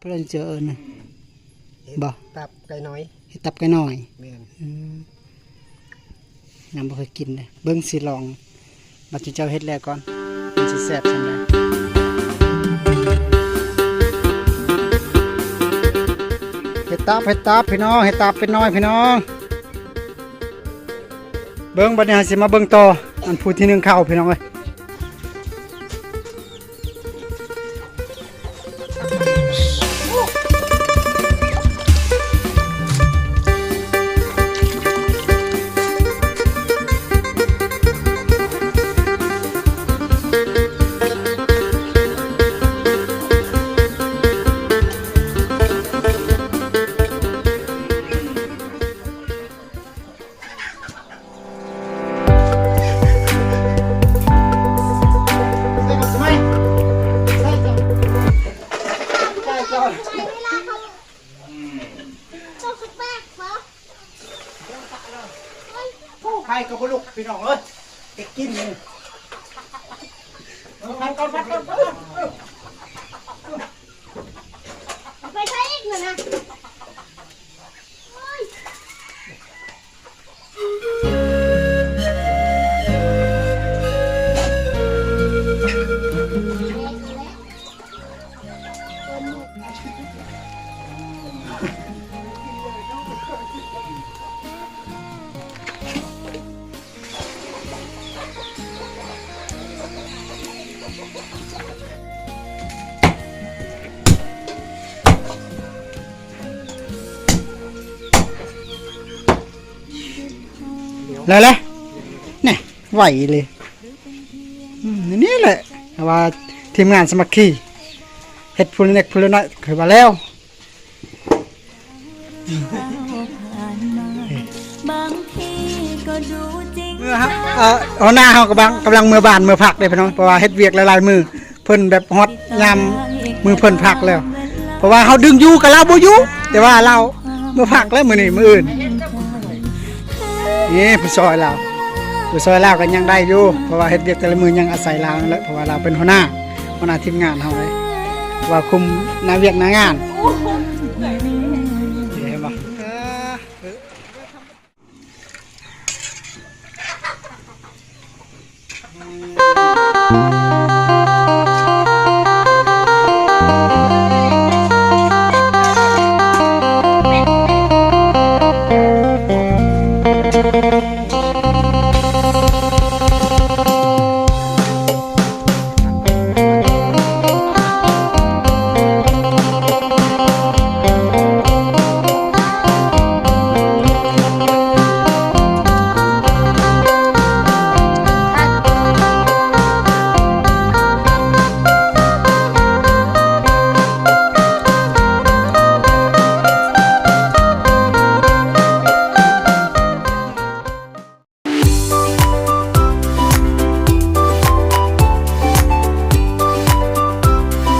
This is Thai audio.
เราเจอนะบ่ตับไก่น้อยเห็ดตับไก่น้อยแม่นยังบ่เคยกินเลยเบิ่งสิลองบัดเจ้าเฮ็ดแล้วก่อนมันสิแซ่บจังได๋เห็ดตับพี่น้องเห็ดตับเป็นน้อยพี่น้องเบิ่งบัดนี้สิมาเบิ่งต่ออันผู้ที่1เข้าพี่น้องเอ้ยใครก็บ่ลุกพี่น้องเอ้ยเด็กกินนี่พัดก่อนไปใช้อีกหน่อยนะแล้วแหละนี่ไหวเลยนี่แหละว่าทีมงานสมัครขี่เฮ็ดพูนเล็กพูนน้อยคือว่าแล้วเมื่อครับเอาหน้าเขากำลังมือบานมือผักเลยพี่น้องเพราะว่าเฮ็ดเวียกหลายๆมือเพิ่นแบบฮอตยามมือเพิ่นผักแล้วเพราะว่าเขาดึงอยู่กับเราบ่อยู่แต่ว่าเรามือผักแล้วมื้อนี้มื้ออื่นนี่ผู้ซอยเราก็ยังได้อยู่เพราะว่าเฮ็ดเวียกแต่ละมือยังอาศัยเรานั่นแหละเพราะว่าเราเป็นหัวหน้าทีมงานเฮาเลยว่าคุมหน้าเวียกหน้างานเห็นบ่